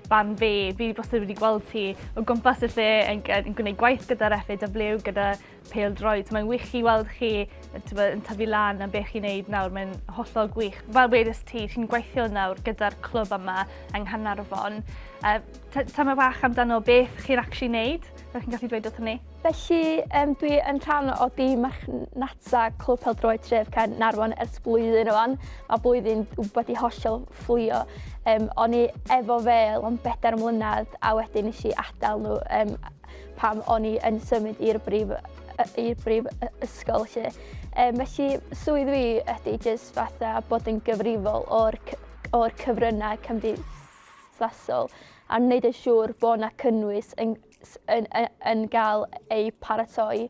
fan fi wastad wedi gweld ti o gwmpas y lle yn gwneud gwaith gyda'r FAW, gyda pêl-droed. Mae'n wych i weld chi yn tyfu lan a beth chi'n neud nawr, mae'n hollol gwych. Fel wedys ti, ti'n gweithio nawr gyda'r clwb yma yng Caernarfon. Tyma bach amdano beth chi'n actually neud? Fel chi'n gallu dweud wrthyn ni? Felly, dwi yn rhan o dîm marchnata clwb pêl-droed tref Caernarfon ers blwyddyn o'n. Mae blwyddyn wedi hollol fflio. O'n i efo fe am 4 mlynedd a wedyn nes i adael nhw pam o'n i yn symud i'r brif ysgol. Felly, swydd fi ydy jyst fatha bod yn gyfrifol o'r cyfryngau cymdeithasol a wneud yn siŵr bod yna cynnwys yn cael ei paratoi.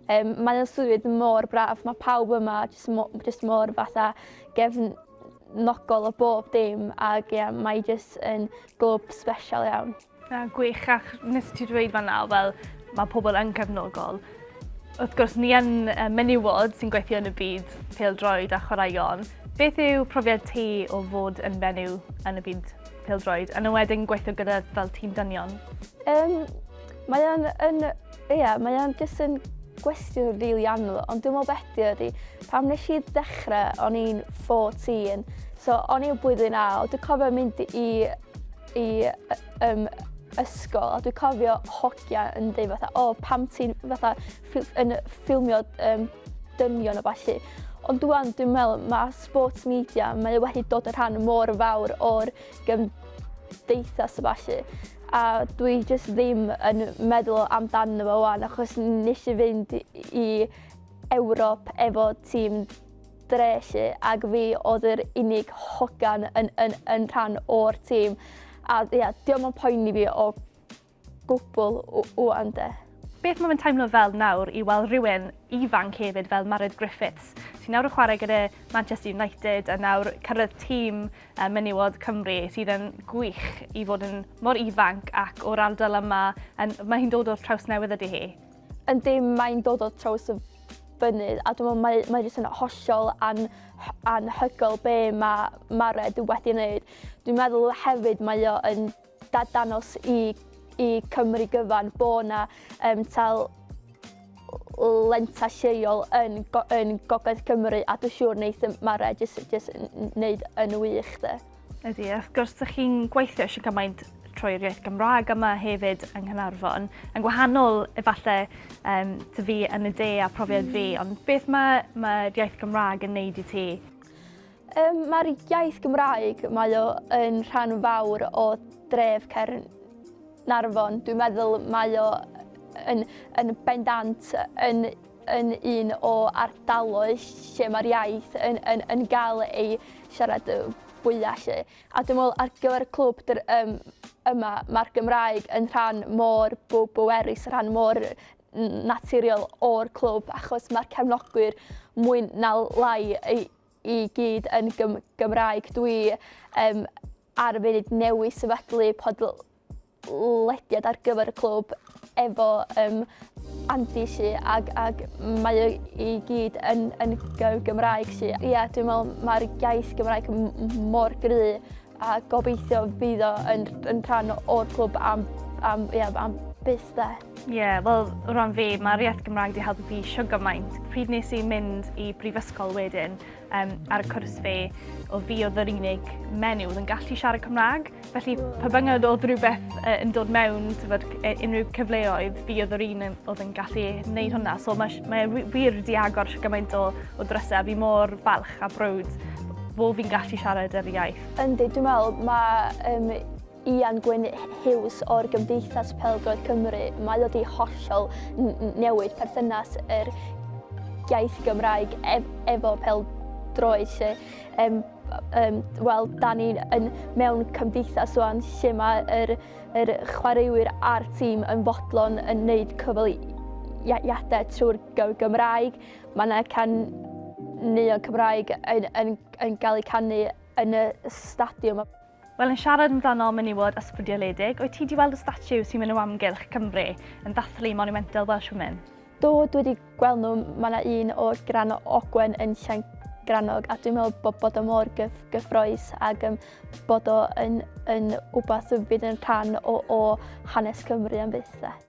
Mae'n swydd mor braf, mae pawb yma jyst mor fatha gefnogol o bob dim ac mae jyst yn glwb special iawn. Gwych, ac nes ti dweud fan'na, fel mae pobl yn cefnogol. Wrth gwrs, ni yn menywod sy'n gweithio yn y byd pêl-droed a chwaraeon. Beth yw profiad ti o fod yn fenyw yn y byd pêl-droed, yn wedyn gweithio gyda fel tîm dynion? Mae o'n jyst yn gwestiwn rili anodd, ond dwi'n meddwl beth ydy, pam nes i ddechrau, o'n i'n 14, so o'n i'n blwyddyn 9, dwi'n cofio mynd i ysgol, a dwi'n cofio hogia yn dweud fatha, pam ti'n fatha yn ffilmio dynion o falle. Ond dwi'n meddwl, mae sports media, mae wedi dod yn rhan mor fawr o'r gymdeithas o falle. A dwi jyst ddim yn meddwl amdano fo wan, achos nes i fynd i Ewrop efo tîm dreshi, ac fi oedd yr unig hogan yn rhan o'r tîm. A diolch yn poeni fi o gwbl wan de. Beth mae'n teimlo fel nawr i weld rhywun ifanc hefyd fel Griffiths, sy'n nawr yn chwarae gyda Manchester United a nawr cyrraedd tîm menywod Cymru sydd yn gwych i fod yn mor ifanc ac o'r ardal yma. Mae hi'n dod o'r Trawsnewydd ydy hi? Yndi, mae'n dod o'r Trawsfynydd a dwi'n meddwl mae jyst yn hollol anhygol be mae Red wedi wneud. Dwi'n meddwl hefyd mae o yn danos i Cymru gyfan bod yna tal lenta lleol yn Gogledd Cymru a dwi'n siŵr wneud Mare jyst wneud yn wych. Ydy, wrth gwrs, ydych chi'n gweithio eisiau gymaint trwy'r iaith Gymraeg yma hefyd yng Caernarfon, yn gwahanol efallai ty fi yn y de a profiad fi, ond beth mae'r iaith Gymraeg yn neud i ti? Mae'r iaith Gymraeg mae o yn rhan fawr o dref Caernarfon. Dwi'n meddwl mae o yn bendant yn un o ardaloedd lle mae'r iaith yn cael ei siarad fwyaf. A dwi'n meddwl ar gyfer y clwb yma, mae'r Gymraeg yn rhan mor bwerus, rhan mor naturiol o'r clwb, achos mae'r cefnogwyr mwy na lai i gyd yn Gymraeg. Dwi ar y funud newydd sefydlu podlediad ar gyfer y clwb efo Andy ac mae i gyd yn Gymraeg. Dwi'n meddwl mae'r iaith Gymraeg mor gry a gobeithio fydd o yn rhan o'r clwb am byth de. Wel, o ran fi, mae'r iaith Gymraeg wedi helpu fi gymaint. Pryd nes i mynd i brifysgol wedyn ar y cwrs fi, o fi oedd yr unig menyw oedd yn gallu siarad Cymraeg. Felly, pa byngod oedd rhywbeth yn dod mewn, unrhyw cyfleoedd, fi oedd yr un oedd yn gallu gwneud hwnna. So mae wir wedi agor gymaint o drysau. Fi mor falch a brwd bod fi'n gallu siarad yr iaith. Yndi, dwi'n meddwl mae Ian Gwyn Hughes o'r Gymdeithas Pêl-droed Cymru, mae wedi hollol newid perthynas yr iaith Gymraeg efo pêl-droed. Wel, da ni mewn cymdeithas wan lle mae'r chwaraewyr a'r tîm yn fodlon yn gwneud cyfweliadau trwy'r Gymraeg. Mae yna caneuon Cymraeg yn cael eu canu yn y stadiwm. Wel, yn siarad amdano menywod ysbrydoledig, wyt ti wedi weld y statiw sy'n mynd o amgylch Cymru yn dathlu Monumental Welsh Women? Dwi wedi gweld nhw, mae yna un o'r Gran Ogwen yn granog, a dwi'n meddwl bod o mor gyffroes ac bod o yn wbath fydd yn rhan o hanes Cymru am byth.